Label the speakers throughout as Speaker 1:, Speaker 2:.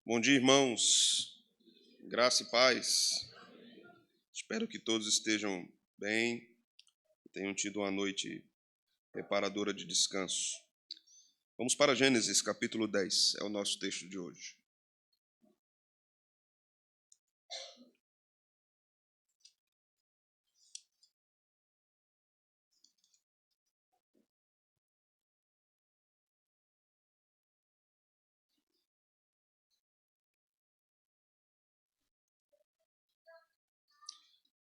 Speaker 1: Bom dia, irmãos. Graça e paz. Espero que todos estejam bem e tenham tido uma noite reparadora de descanso. Vamos para Gênesis, capítulo 10, é o nosso texto de hoje.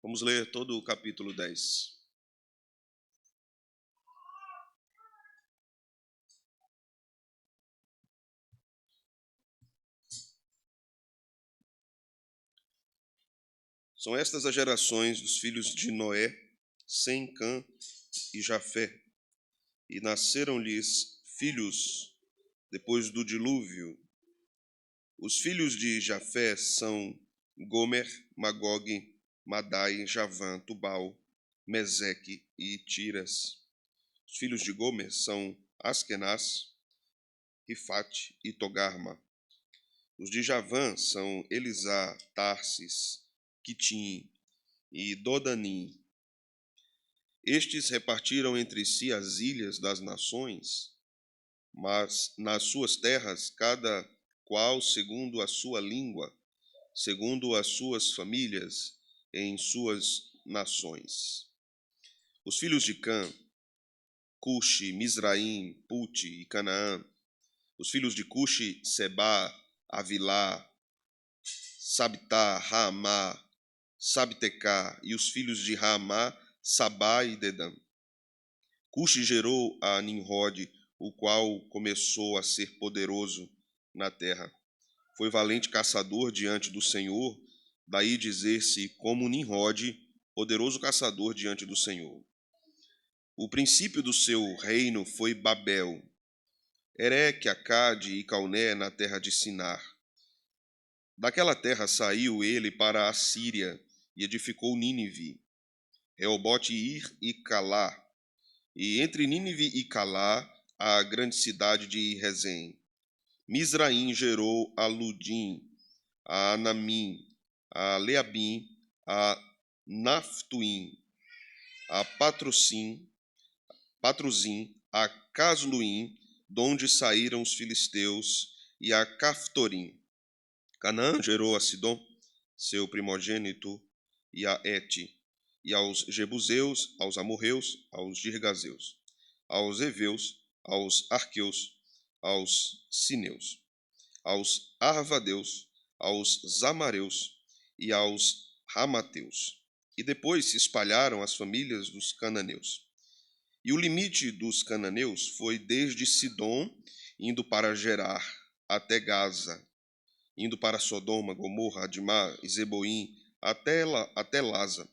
Speaker 1: Vamos ler todo o capítulo 10. São estas as gerações dos filhos de Noé, Sem, Cã e Jafé. E nasceram-lhes filhos depois do dilúvio. Os filhos de Jafé são Gomer, Magogue, Madai, Javã, Tubal, Meseque e Tiras. Os filhos de Gomer são Askenaz, Rifate e Togarma. Os de Javã são Elisá, Tarsis, Quitim e Dodanim. Estes repartiram entre si as ilhas das nações, mas nas suas terras, cada qual segundo a sua língua, segundo as suas famílias, em suas nações. Os filhos de Cã, Cuxi, Mizraim, Puti e Canaã. Os filhos de Cuxi, Sebá, Avilá, Sabtá, Raamá, Sabtecá. E os filhos de Raamá, Sabá e Dedã. Cuxi gerou a Nimrode, o qual começou a ser poderoso na terra. Foi valente caçador diante do Senhor, daí dizer-se como Nimrode, poderoso caçador diante do Senhor. O princípio do seu reino foi Babel, Ereque, Acade e Calné na terra de Sinar. Daquela terra saiu ele para a Síria e edificou Nínive, Reobote, Ir e Calá, e entre Nínive e Calá a grande cidade de Rezém. Mizraim gerou a Ludim, a Anamim, a Leabim, a Naftuim, a Patruzim, a Casluim, donde saíram os filisteus, e a Caftorim. Canaã gerou a Sidom, seu primogênito, e a Ete, e aos Jebuseus, aos Amorreus, aos Girgazeus, aos Eveus, aos Arqueus, aos Sineus, aos Arvadeus, aos Zamareus e aos Ramateus. E depois se espalharam as famílias dos cananeus. E o limite dos cananeus foi desde Sidom, indo para Gerar, até Gaza, indo para Sodoma, Gomorra, Admá e Zeboim, até Laza.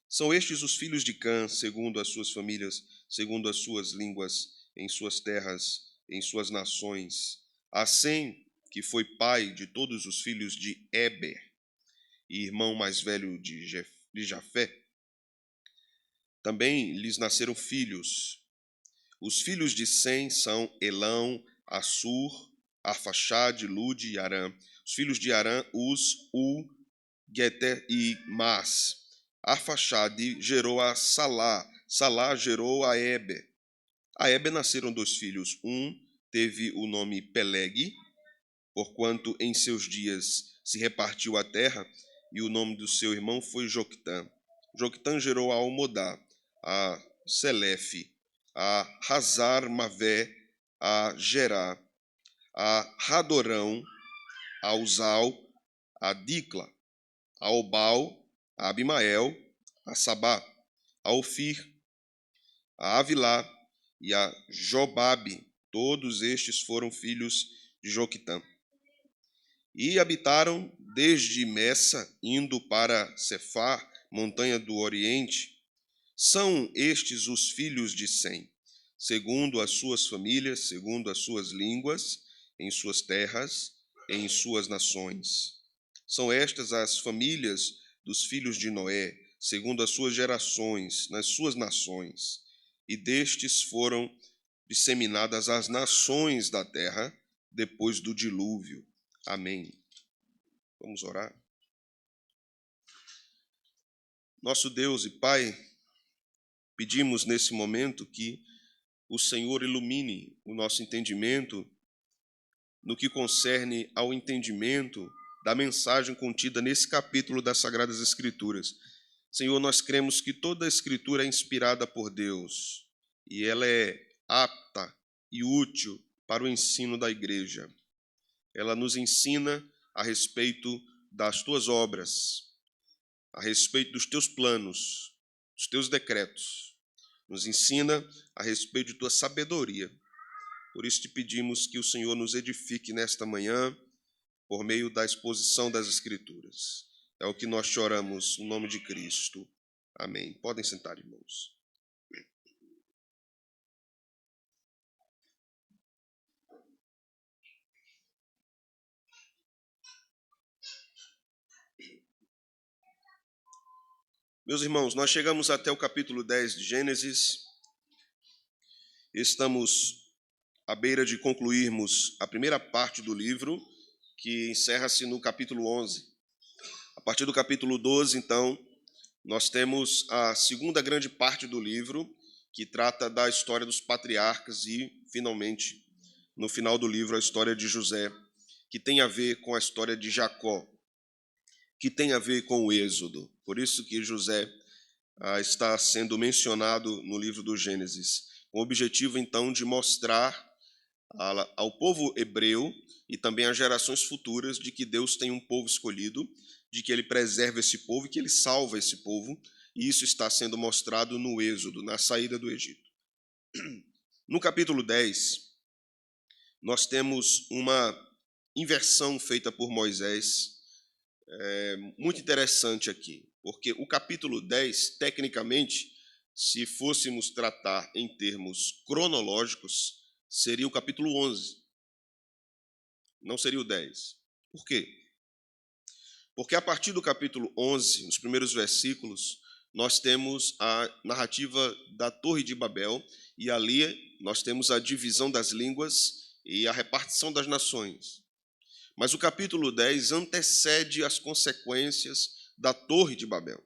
Speaker 1: São estes os filhos de Cã, segundo as suas famílias, segundo as suas línguas, em suas terras, em suas nações. A Sem, que foi pai de todos os filhos de Eber, e irmão mais velho de Jafé. Também lhes nasceram filhos. Os filhos de Sem são Elão, Assur, Arfaxade, Lude e Arã. Os filhos de Arã, Uz, Geter e Mas. Arfaxade gerou a Salá, Salá gerou a Eber. A Eber nasceram 2 filhos. Um teve o nome Peleg, porquanto em seus dias se repartiu a terra, e o nome do seu irmão foi Joctã. Joctã gerou a Almodá, a Selefe, a Hazar Mavé, a Gerá, a Radorão, a Uzal, a Dicla, a Obal, a Abimael, a Sabá, a Ofir, a Avilá e a Jobabe. Todos estes foram filhos de Joctã. E habitaram desde Messa, indo para Cefar, montanha do Oriente. São estes os filhos de Sem, segundo as suas famílias, segundo as suas línguas, em suas terras, em suas nações. São estas as famílias dos filhos de Noé, segundo as suas gerações, nas suas nações. E destes foram disseminadas as nações da terra depois do dilúvio. Amém. Vamos orar. Nosso Deus e Pai, pedimos nesse momento que o Senhor ilumine o nosso entendimento no que concerne ao entendimento da mensagem contida nesse capítulo das Sagradas Escrituras. Senhor, nós cremos que toda a Escritura é inspirada por Deus e ela é apta e útil para o ensino da igreja. Ela nos ensina a respeito das tuas obras, a respeito dos teus planos, dos teus decretos. Nos ensina a respeito de tua sabedoria. Por isso te pedimos que o Senhor nos edifique nesta manhã por meio da exposição das Escrituras. É o que nós te oramos no nome de Cristo. Amém. Podem sentar, irmãos. Meus irmãos, nós chegamos até o capítulo 10 de Gênesis. Estamos à beira de concluirmos a primeira parte do livro, que encerra-se no capítulo 11. A partir do capítulo 12, então, nós temos a segunda grande parte do livro, que trata da história dos patriarcas e, finalmente, no final do livro, a história de José, que tem a ver com a história de Jacó, que tem a ver com o Êxodo. Por isso que José está sendo mencionado no livro do Gênesis, com o objetivo, então, de mostrar ao povo hebreu e também às gerações futuras de que Deus tem um povo escolhido, de que ele preserva esse povo e que ele salva esse povo, e isso está sendo mostrado no Êxodo, na saída do Egito. No capítulo 10, nós temos uma inversão feita por Moisés, muito interessante aqui, porque o capítulo 10, tecnicamente, se fôssemos tratar em termos cronológicos, seria o capítulo 11, não seria o 10. Por quê? Porque a partir do capítulo 11, nos primeiros versículos, nós temos a narrativa da Torre de Babel, e ali nós temos a divisão das línguas e a repartição das nações. Mas o capítulo 10 antecede as consequências da Torre de Babel.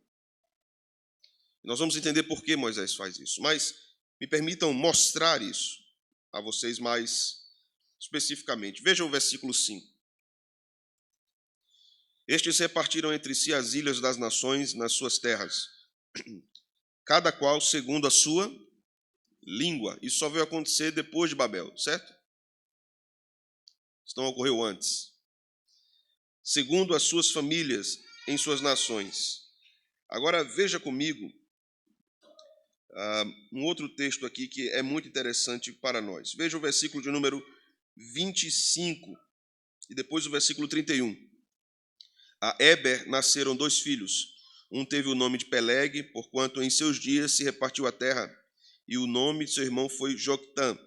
Speaker 1: Nós vamos entender por que Moisés faz isso, mas me permitam mostrar isso a vocês mais especificamente. Vejam o versículo 5. Estes repartiram entre si as ilhas das nações nas suas terras, cada qual segundo a sua língua. Isso só veio acontecer depois de Babel, certo? Isso não ocorreu antes. Segundo as suas famílias em suas nações. Agora veja comigo um outro texto aqui que é muito interessante para nós. Veja o versículo de número 25 e depois o versículo 31. A Eber nasceram 2 filhos. Um teve o nome de Peleg, porquanto em seus dias se repartiu a terra, e o nome de seu irmão foi Joctã.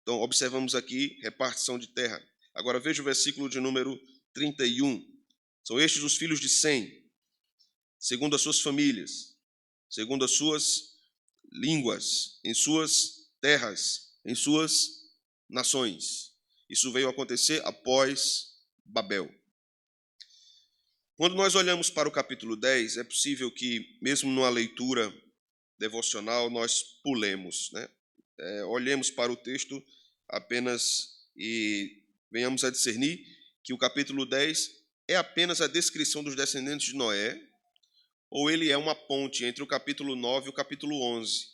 Speaker 1: Então, observamos aqui repartição de terra. Agora veja o versículo de número 31. São estes os filhos de Sem, segundo as suas famílias, segundo as suas línguas, em suas terras, em suas nações. Isso veio acontecer após Babel. Quando nós olhamos para o capítulo 10, é possível que, mesmo numa leitura devocional, nós pulemos, né? Olhemos para o texto apenas e venhamos a discernir que o capítulo 10 é apenas a descrição dos descendentes de Noé, ou ele é uma ponte entre o capítulo 9 e o capítulo 11.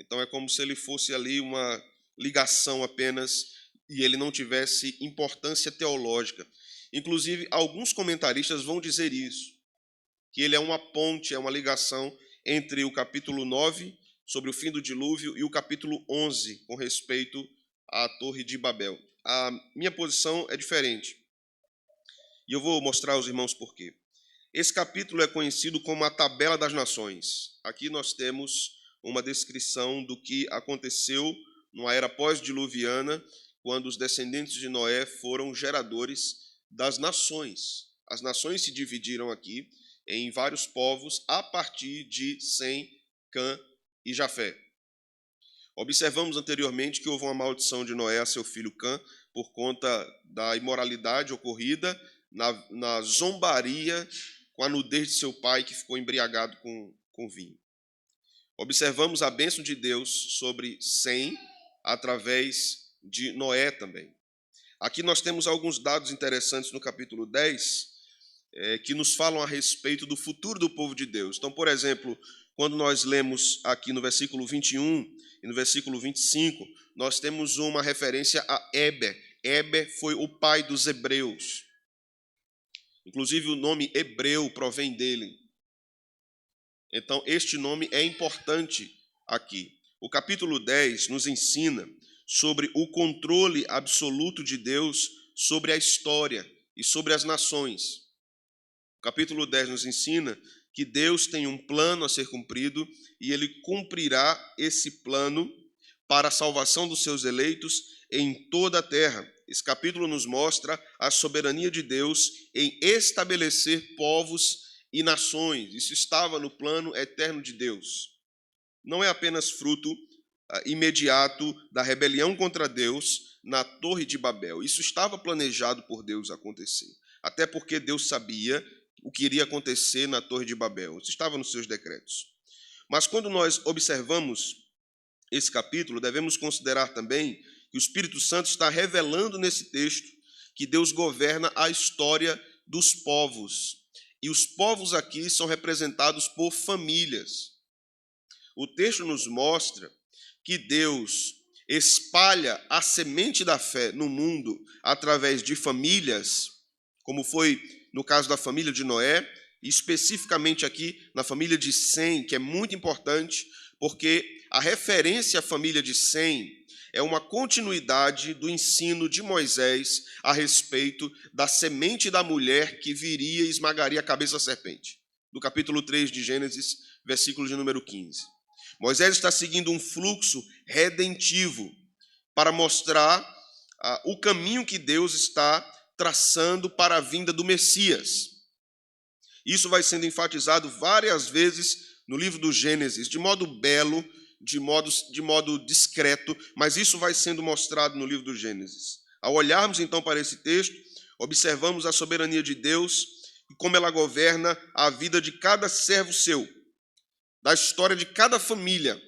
Speaker 1: Então é como se ele fosse ali uma ligação apenas e ele não tivesse importância teológica. Inclusive, alguns comentaristas vão dizer isso, que ele é uma ponte, é uma ligação entre o capítulo 9, sobre o fim do dilúvio, e o capítulo 11, com respeito à Torre de Babel. A minha posição é diferente, e eu vou mostrar aos irmãos por quê. Esse capítulo é conhecido como a Tabela das Nações. Aqui nós temos uma descrição do que aconteceu numa era pós-diluviana, quando os descendentes de Noé foram geradores das nações. As nações se dividiram aqui em vários povos a partir de Sem, Cã e Jafé. Observamos anteriormente que houve uma maldição de Noé a seu filho Cã por conta da imoralidade ocorrida na zombaria com a nudez de seu pai, que ficou embriagado com vinho. Observamos a bênção de Deus sobre Sem, através de Noé também. Aqui nós temos alguns dados interessantes no capítulo 10, que nos falam a respeito do futuro do povo de Deus. Então, por exemplo, quando nós lemos aqui no versículo 21 e no versículo 25, nós temos uma referência a Éber. Éber foi o pai dos hebreus. Inclusive, o nome hebreu provém dele. Então, este nome é importante aqui. O capítulo 10 nos ensina sobre o controle absoluto de Deus sobre a história e sobre as nações. O capítulo 10 nos ensina que Deus tem um plano a ser cumprido e ele cumprirá esse plano para a salvação dos seus eleitos em toda a terra. Esse capítulo nos mostra a soberania de Deus em estabelecer povos e nações. Isso estava no plano eterno de Deus. Não é apenas fruto imediato da rebelião contra Deus na Torre de Babel. Isso estava planejado por Deus acontecer. Até porque Deus sabia o que iria acontecer na Torre de Babel. Isso estava nos seus decretos. Mas quando nós observamos esse capítulo, devemos considerar também que o Espírito Santo está revelando nesse texto que Deus governa a história dos povos. E os povos aqui são representados por famílias. O texto nos mostra que Deus espalha a semente da fé no mundo através de famílias, como foi no caso da família de Noé, e especificamente aqui na família de Sem, que é muito importante, porque a referência à família de Sem é uma continuidade do ensino de Moisés a respeito da semente da mulher que viria e esmagaria a cabeça da serpente, do capítulo 3 de Gênesis, versículo de número 15. Moisés está seguindo um fluxo redentivo para mostrar o caminho que Deus está traçando para a vinda do Messias. Isso vai sendo enfatizado várias vezes no livro do Gênesis, de modo belo, de modo discreto, mas isso vai sendo mostrado no livro do Gênesis. Ao olharmos então para esse texto, observamos a soberania de Deus e como ela governa a vida de cada servo seu, da história de cada família,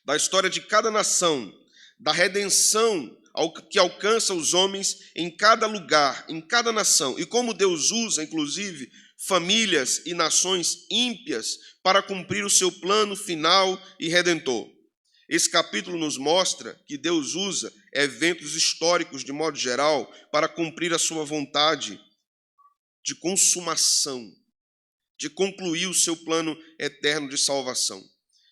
Speaker 1: da história de cada nação, da redenção que alcança os homens em cada lugar, em cada nação, e como Deus usa, inclusive, famílias e nações ímpias para cumprir o seu plano final e redentor. Esse capítulo nos mostra que Deus usa eventos históricos, de modo geral, para cumprir a sua vontade de consumação, de concluir o seu plano eterno de salvação.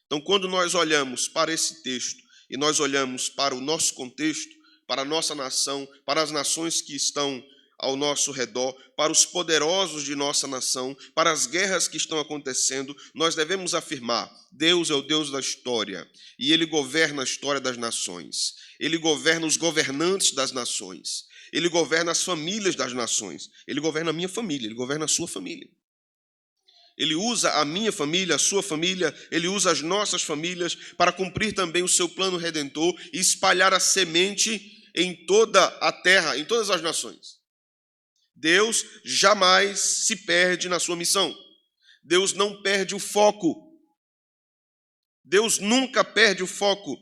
Speaker 1: Então, quando nós olhamos para esse texto e nós olhamos para o nosso contexto, para a nossa nação, para as nações que estão ao nosso redor, para os poderosos de nossa nação, para as guerras que estão acontecendo, nós devemos afirmar: Deus é o Deus da história e Ele governa a história das nações. Ele governa os governantes das nações. Ele governa as famílias das nações. Ele governa a minha família, Ele governa a sua família. Ele usa a minha família, a sua família, Ele usa as nossas famílias para cumprir também o seu plano redentor e espalhar a semente em toda a terra, em todas as nações. Deus jamais se perde na sua missão. Deus não perde o foco. Deus nunca perde o foco.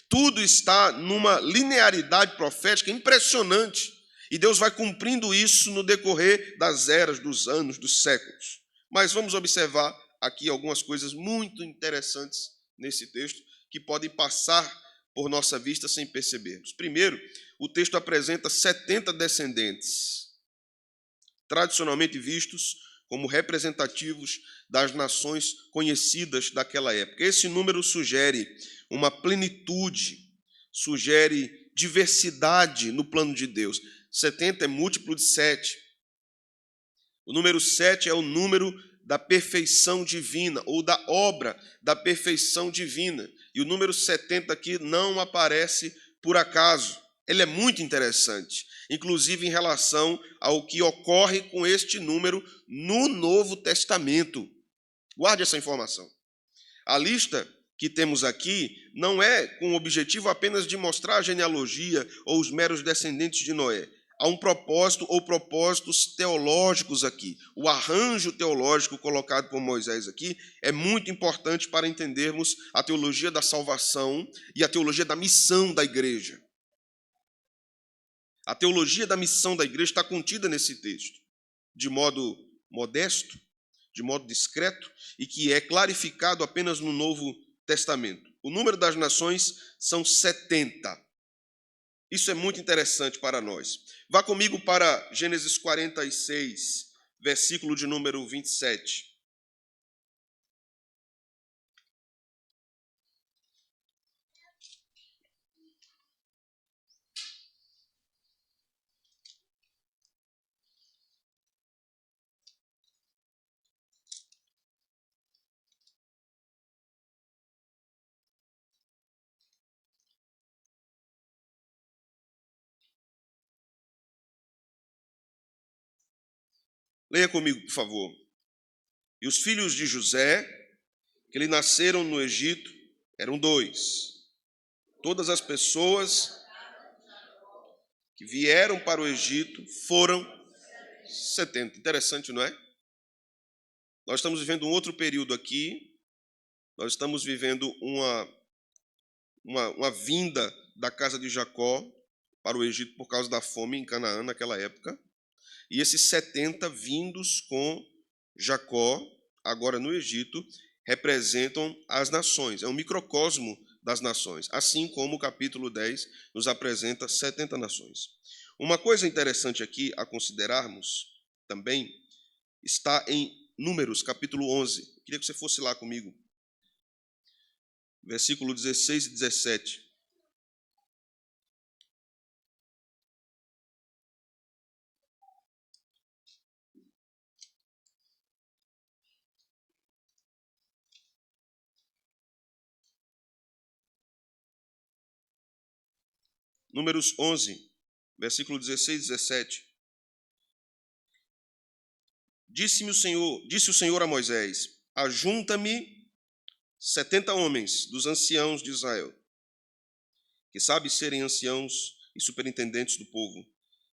Speaker 1: Tudo está numa linearidade profética impressionante. E Deus vai cumprindo isso no decorrer das eras, dos anos, dos séculos. Mas vamos observar aqui algumas coisas muito interessantes nesse texto que podem passar por nossa vista sem percebermos. Primeiro, o texto apresenta 70 descendentes, tradicionalmente vistos como representativos das nações conhecidas daquela época. Esse número sugere uma plenitude, sugere diversidade no plano de Deus. 70 é múltiplo de 7. O número 7 é o número da perfeição divina, ou da obra da perfeição divina. E o número 70 aqui não aparece por acaso. Ele é muito interessante, inclusive em relação ao que ocorre com este número no Novo Testamento. Guarde essa informação. A lista que temos aqui não é com o objetivo apenas de mostrar a genealogia ou os meros descendentes de Noé. Há um propósito ou propósitos teológicos aqui. O arranjo teológico colocado por Moisés aqui é muito importante para entendermos a teologia da salvação e a teologia da missão da igreja. A teologia da missão da igreja está contida nesse texto, de modo modesto, de modo discreto, e que é clarificado apenas no Novo Testamento. O número das nações são 70. Isso é muito interessante para nós. Vá comigo para Gênesis 46, versículo de número 27. Leia comigo, por favor. E os filhos de José, que lhe nasceram no Egito, eram 2. Todas as pessoas que vieram para o Egito foram 70. Interessante, não é? Nós estamos vivendo um outro período aqui. Nós estamos vivendo uma vinda da casa de Jacó para o Egito por causa da fome em Canaã naquela época. E esses 70 vindos com Jacó, agora no Egito, representam as nações. É um microcosmo das nações, assim como o capítulo 10 nos apresenta 70 nações. Uma coisa interessante aqui a considerarmos também está em Números, capítulo 11. Queria que você fosse lá comigo. Versículo 16 e 17. Números 11, versículo 16 e 17. Disse o Senhor a Moisés: ajunta-me 70 homens dos anciãos de Israel, que sabem serem anciãos e superintendentes do povo,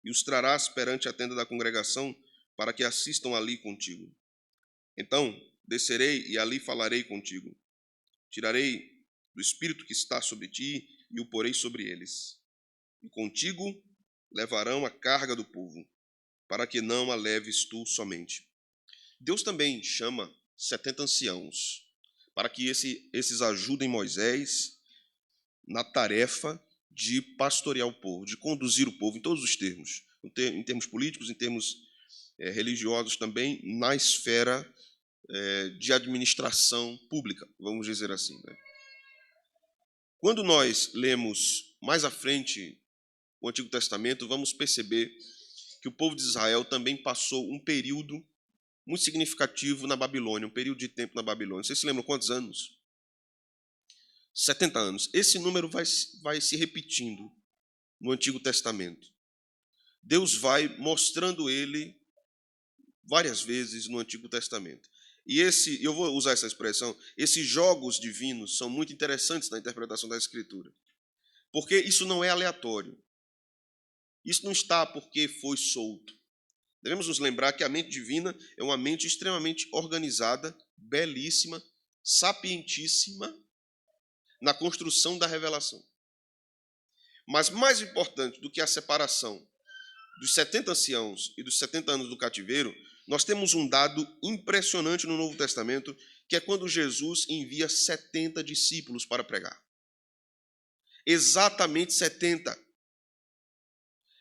Speaker 1: e os trarás perante a tenda da congregação, para que assistam ali contigo. Então descerei e ali falarei contigo. Tirarei do espírito que está sobre ti e o porei sobre eles. E contigo levarão a carga do povo, para que não a leves tu somente. Deus também chama 70 anciãos, para que esses ajudem Moisés na tarefa de pastorear o povo, de conduzir o povo, em todos os termos, em termos políticos, em termos religiosos também, na esfera de administração pública, vamos dizer assim, né? Quando nós lemos mais à frente o Antigo Testamento, vamos perceber que o povo de Israel também passou um período muito significativo na Babilônia, um período de tempo na Babilônia. Vocês se lembram quantos anos? 70 anos. Esse número vai se repetindo no Antigo Testamento. Deus vai mostrando ele várias vezes no Antigo Testamento. E eu vou usar essa expressão, esses jogos divinos são muito interessantes na interpretação da Escritura. Porque isso não é aleatório. Isso não está porque foi solto. Devemos nos lembrar que a mente divina é uma mente extremamente organizada, belíssima, sapientíssima na construção da revelação. Mas mais importante do que a separação dos 70 anciãos e dos 70 anos do cativeiro, nós temos um dado impressionante no Novo Testamento, que é quando Jesus envia 70 discípulos para pregar. Exatamente 70.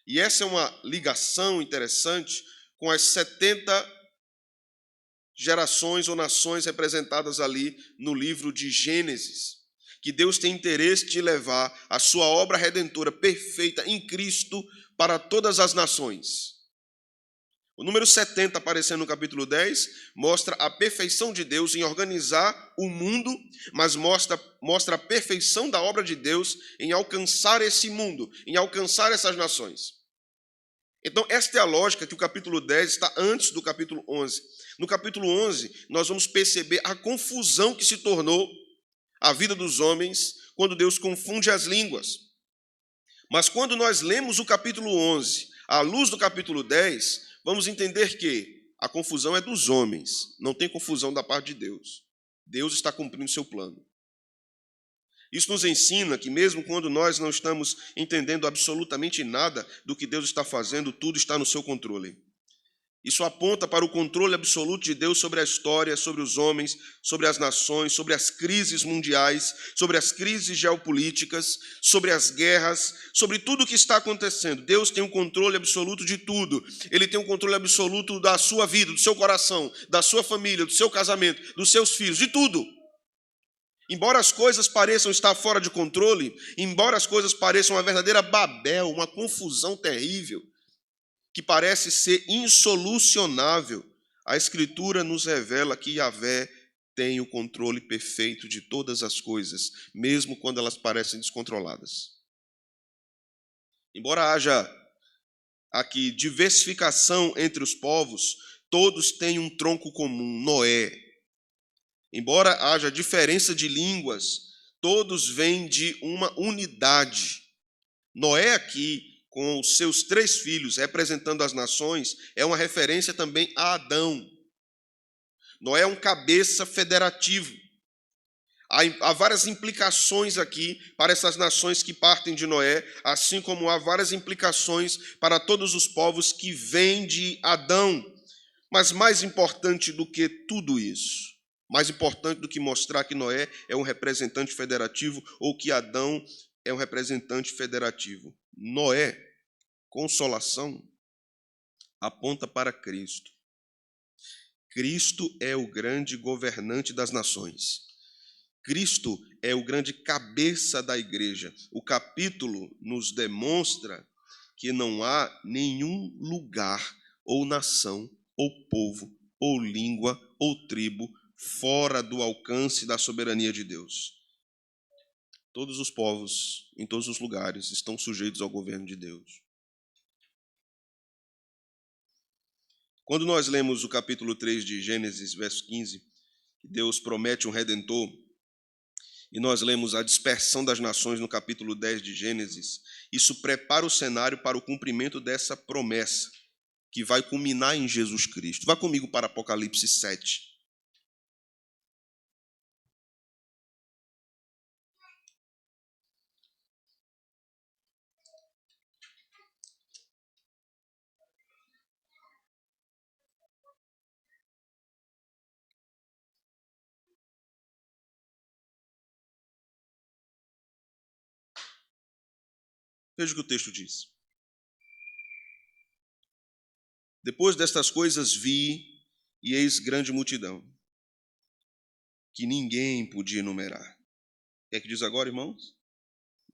Speaker 1: E essa é uma ligação interessante com as 70 gerações ou nações representadas ali no livro de Gênesis, que Deus tem interesse de levar a sua obra redentora perfeita em Cristo para todas as nações. O número 70, aparecendo no capítulo 10, mostra a perfeição de Deus em organizar o mundo, mas mostra a perfeição da obra de Deus em alcançar esse mundo, em alcançar essas nações. Então, esta é a lógica que o capítulo 10 está antes do capítulo 11. No capítulo 11, nós vamos perceber a confusão que se tornou a vida dos homens quando Deus confunde as línguas. Mas quando nós lemos o capítulo 11, à luz do capítulo 10, vamos entender que a confusão é dos homens, não tem confusão da parte de Deus. Deus está cumprindo seu plano. Isso nos ensina que mesmo quando nós não estamos entendendo absolutamente nada do que Deus está fazendo, tudo está no seu controle. Isso aponta para o controle absoluto de Deus sobre a história, sobre os homens, sobre as nações, sobre as crises mundiais, sobre as crises geopolíticas, sobre as guerras, sobre tudo o que está acontecendo. Deus tem um controle absoluto de tudo. Ele tem um controle absoluto da sua vida, do seu coração, da sua família, do seu casamento, dos seus filhos, de tudo. Embora as coisas pareçam estar fora de controle, embora as coisas pareçam uma verdadeira Babel, uma confusão terrível, que parece ser insolucionável, a Escritura nos revela que Yahvé tem o controle perfeito de todas as coisas, mesmo quando elas parecem descontroladas. Embora haja aqui diversificação entre os povos, todos têm um tronco comum, Noé. Embora haja diferença de línguas, todos vêm de uma unidade. Noé aqui, com os seus 3 filhos, representando as nações, é uma referência também a Adão. Noé é um cabeça federativo. Há várias implicações aqui para essas nações que partem de Noé, assim como há várias implicações para todos os povos que vêm de Adão. Mas mais importante do que tudo isso, mais importante do que mostrar que Noé é um representante federativo ou que Adão é um representante federativo. Noé, consolação, aponta para Cristo. Cristo é o grande governante das nações. Cristo é o grande cabeça da igreja. O capítulo nos demonstra que não há nenhum lugar, ou nação, ou povo, ou língua, ou tribo, fora do alcance da soberania de Deus. Todos os povos, em todos os lugares, estão sujeitos ao governo de Deus. Quando nós lemos o capítulo 3 de Gênesis, verso 15, Deus promete um redentor, e nós lemos a dispersão das nações no capítulo 10 de Gênesis, isso prepara o cenário para o cumprimento dessa promessa, que vai culminar em Jesus Cristo. Vá comigo para Apocalipse 7. Veja o que o texto diz. Depois destas coisas vi, e eis grande multidão, que ninguém podia enumerar. O que é que diz agora, irmãos?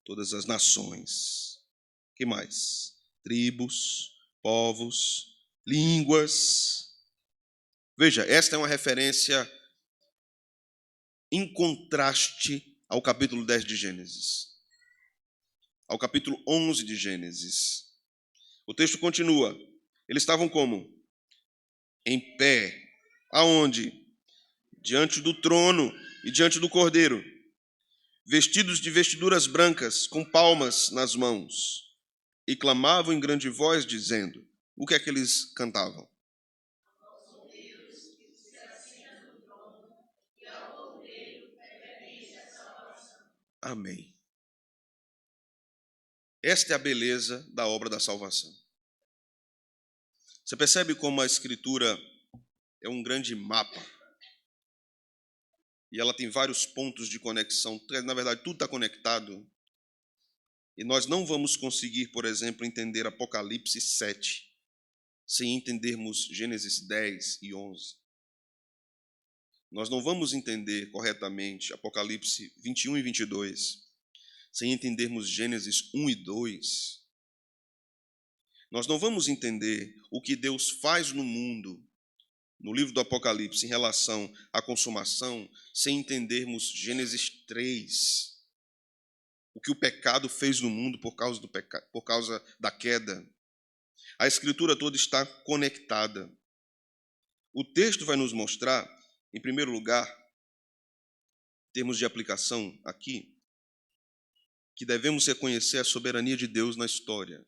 Speaker 1: Todas as nações. Que mais? Tribos, povos, línguas. Veja, esta é uma referência em contraste ao capítulo 10 de Gênesis, ao capítulo 11 de Gênesis. O texto continua. Eles estavam como? Em pé. Aonde? Diante do trono e diante do Cordeiro, vestidos de vestiduras brancas, com palmas nas mãos, e clamavam em grande voz, dizendo: o que é que eles cantavam? Amém. Esta é a beleza da obra da salvação. Você percebe como a Escritura é um grande mapa, e ela tem vários pontos de conexão. Na verdade, tudo está conectado. E nós não vamos conseguir, por exemplo, entender Apocalipse 7 sem entendermos Gênesis 10 e 11. Nós não vamos entender corretamente Apocalipse 21 e 22 sem entendermos Gênesis 1 e 2. Nós não vamos entender o que Deus faz no mundo, no livro do Apocalipse, em relação à consumação, sem entendermos Gênesis 3. O que o pecado fez no mundo por causa da queda. A Escritura toda está conectada. O texto vai nos mostrar, em primeiro lugar, termos de aplicação aqui, que devemos reconhecer a soberania de Deus na história.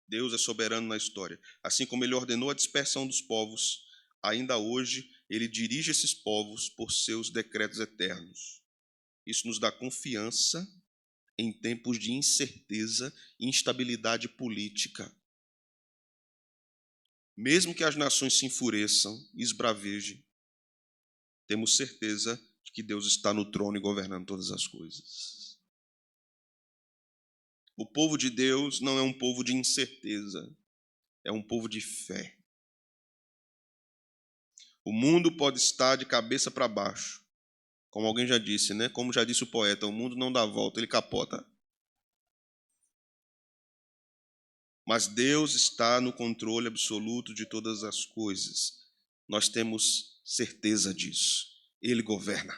Speaker 1: Deus é soberano na história. Assim como ele ordenou a dispersão dos povos, ainda hoje ele dirige esses povos por seus decretos eternos. Isso nos dá confiança em tempos de incerteza e instabilidade política. Mesmo que as nações se enfureçam e esbravejem, temos certeza de que Deus está no trono e governando todas as coisas. O povo de Deus não é um povo de incerteza, é um povo de fé. O mundo pode estar de cabeça para baixo, como alguém já disse, né? Como já disse o poeta, o mundo não dá volta, ele capota. Mas Deus está no controle absoluto de todas as coisas. Nós temos certeza disso. Ele governa.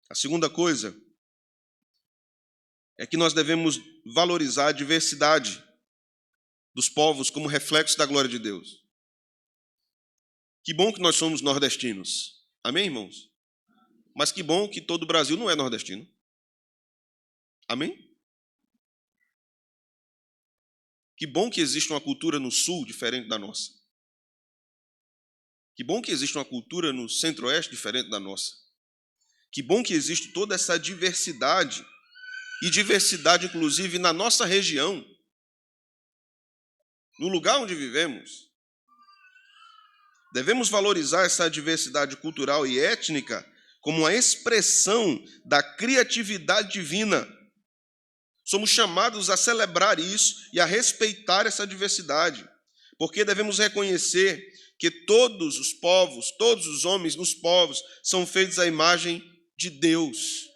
Speaker 1: A segunda coisa é que nós devemos valorizar a diversidade dos povos como reflexo da glória de Deus. Que bom que nós somos nordestinos. Amém, irmãos? Mas que bom que todo o Brasil não é nordestino. Amém? Que bom que existe uma cultura no sul diferente da nossa. Que bom que existe uma cultura no centro-oeste diferente da nossa. Que bom que existe toda essa diversidade, e diversidade inclusive na nossa região, no lugar onde vivemos. Devemos valorizar essa diversidade cultural e étnica como uma expressão da criatividade divina. Somos chamados a celebrar isso e a respeitar essa diversidade, porque devemos reconhecer que todos os povos, todos os homens nos povos são feitos à imagem de Deus.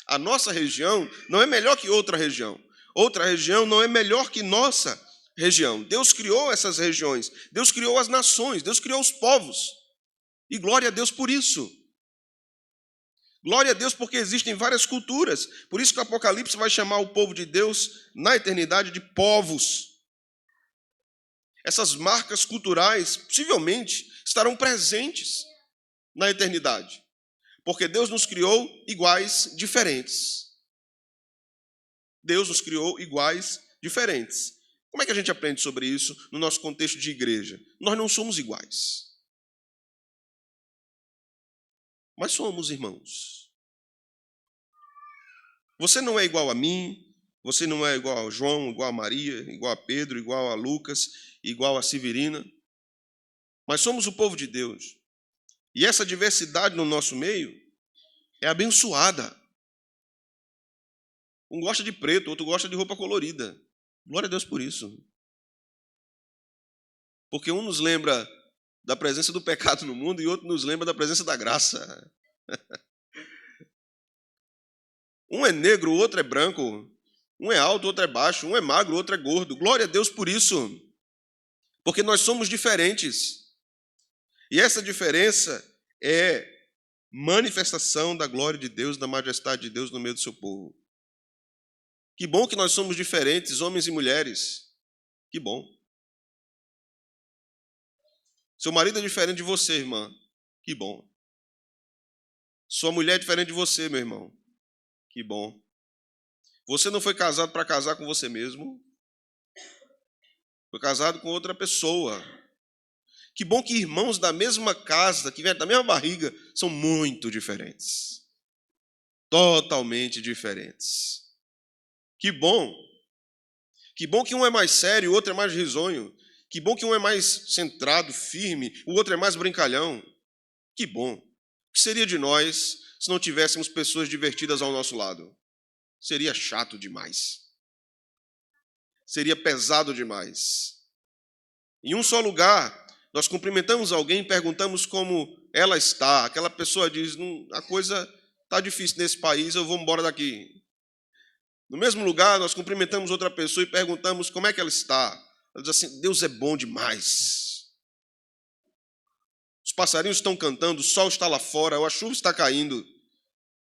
Speaker 1: A nossa região não é melhor que outra região. Outra região não é melhor que nossa região. Deus criou essas regiões, Deus criou as nações, Deus criou os povos. E glória a Deus por isso. Glória a Deus porque existem várias culturas. Por isso que o Apocalipse vai chamar o povo de Deus na eternidade de povos. Essas marcas culturais possivelmente estarão presentes na eternidade. Porque Deus nos criou iguais, diferentes. Deus nos criou iguais, diferentes. Como é que a gente aprende sobre isso no nosso contexto de igreja? Nós não somos iguais. Mas somos irmãos. Você não é igual a mim, você não é igual a João, igual a Maria, igual a Pedro, igual a Lucas, igual a Severina. Mas somos o povo de Deus. E essa diversidade no nosso meio é abençoada. Um gosta de preto, outro gosta de roupa colorida. Glória a Deus por isso. Porque um nos lembra da presença do pecado no mundo e outro nos lembra da presença da graça. Um é negro, o outro é branco. Um é alto, o outro é baixo. Um é magro, o outro é gordo. Glória a Deus por isso. Porque nós somos diferentes. E essa diferença é manifestação da glória de Deus, da majestade de Deus no meio do seu povo. Que bom que nós somos diferentes, homens e mulheres. Que bom. Seu marido é diferente de você, irmã. Que bom. Sua mulher é diferente de você, meu irmão. Que bom. Você não foi casado para casar com você mesmo. Foi casado com outra pessoa. Que bom que irmãos da mesma casa, que vêm da mesma barriga, são muito diferentes. Totalmente diferentes. Que bom. Que bom que um é mais sério, o outro é mais risonho. Que bom que um é mais centrado, firme, o outro é mais brincalhão. Que bom. O que seria de nós se não tivéssemos pessoas divertidas ao nosso lado? Seria chato demais. Seria pesado demais. Em um só lugar, nós cumprimentamos alguém e perguntamos como ela está. Aquela pessoa diz, a coisa está difícil nesse país, eu vou embora daqui. No mesmo lugar, nós cumprimentamos outra pessoa e perguntamos como é que ela está. Ela diz assim, Deus é bom demais. Os passarinhos estão cantando, o sol está lá fora, a chuva está caindo.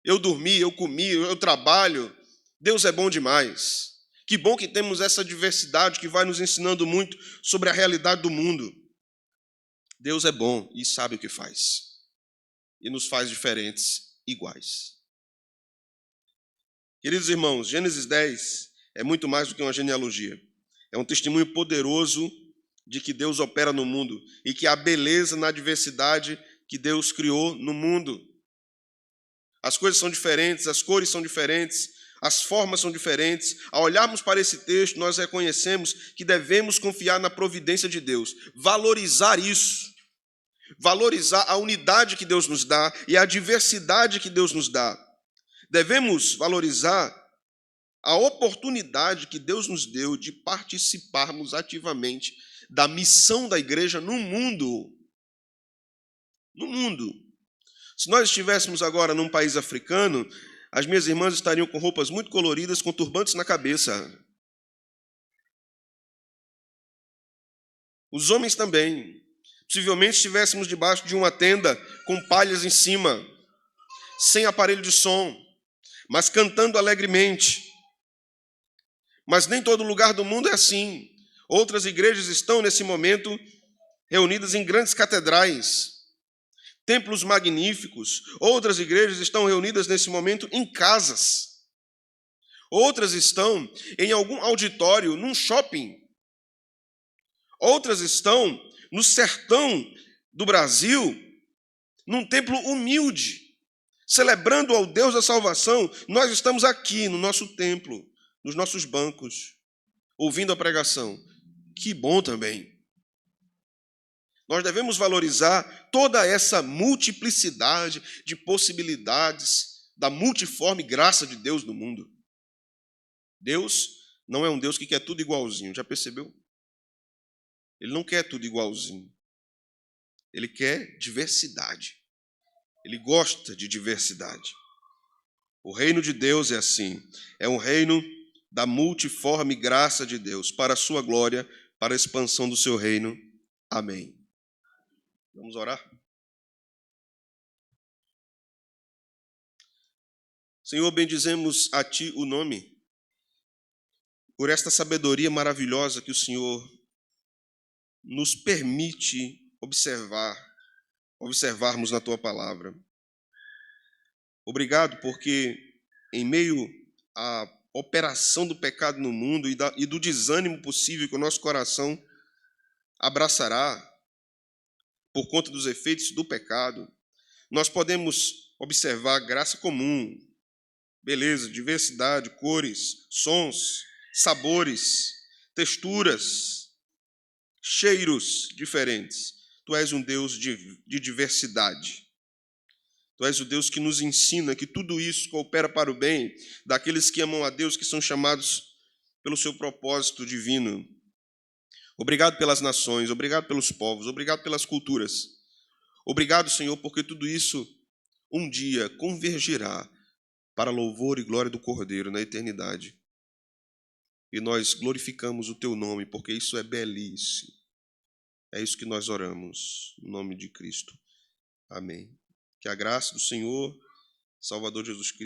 Speaker 1: Eu dormi, eu comi, eu trabalho. Deus é bom demais. Que bom que temos essa diversidade que vai nos ensinando muito sobre a realidade do mundo. Deus é bom e sabe o que faz. e nos faz diferentes iguais. Queridos irmãos, Gênesis 10 é muito mais do que uma genealogia. É um testemunho poderoso de que Deus opera no mundo e que há beleza na diversidade que Deus criou no mundo. As coisas são diferentes, as cores são diferentes, as formas são diferentes. Ao olharmos para esse texto, nós reconhecemos que devemos confiar na providência de Deus, valorizar isso, valorizar a unidade que Deus nos dá e a diversidade que Deus nos dá. Devemos valorizar a oportunidade que Deus nos deu de participarmos ativamente da missão da igreja no mundo. No mundo. Se nós estivéssemos agora num país africano, as minhas irmãs estariam com roupas muito coloridas, com turbantes na cabeça. Os homens também. Possivelmente estivéssemos debaixo de uma tenda com palhas em cima, sem aparelho de som, mas cantando alegremente. Mas nem todo lugar do mundo é assim. Outras igrejas estão, nesse momento, reunidas em grandes catedrais, templos magníficos. Outras igrejas estão reunidas, nesse momento, em casas. Outras estão em algum auditório, num shopping. Outras estão no sertão do Brasil, num templo humilde, celebrando ao Deus da salvação. Nós estamos aqui no nosso templo, nos nossos bancos, ouvindo a pregação. Que bom também. Nós devemos valorizar toda essa multiplicidade de possibilidades da multiforme graça de Deus no mundo. Deus não é um Deus que quer tudo igualzinho, já percebeu? Ele não quer tudo igualzinho. Ele quer diversidade. Ele gosta de diversidade. O reino de Deus é assim. É um reino da multiforme graça de Deus, para a sua glória, para a expansão do seu reino. Amém. Vamos orar? Senhor, bendizemos a Ti o nome, por esta sabedoria maravilhosa que o Senhor nos permite observarmos na Tua palavra. Obrigado porque, em meio à operação do pecado no mundo e do desânimo possível que o nosso coração abraçará por conta dos efeitos do pecado, nós podemos observar graça comum, beleza, diversidade, cores, sons, sabores, texturas, cheiros diferentes. Tu és um Deus de diversidade. Tu és o Deus que nos ensina que tudo isso coopera para o bem daqueles que amam a Deus, que são chamados pelo seu propósito divino. Obrigado pelas nações, obrigado pelos povos, obrigado pelas culturas. Obrigado, Senhor, porque tudo isso um dia convergirá para louvor e glória do Cordeiro na eternidade. E nós glorificamos o Teu nome, porque isso é belíssimo. É isso que nós oramos, no nome de Cristo. Amém. Que a graça do Senhor, Salvador Jesus Cristo,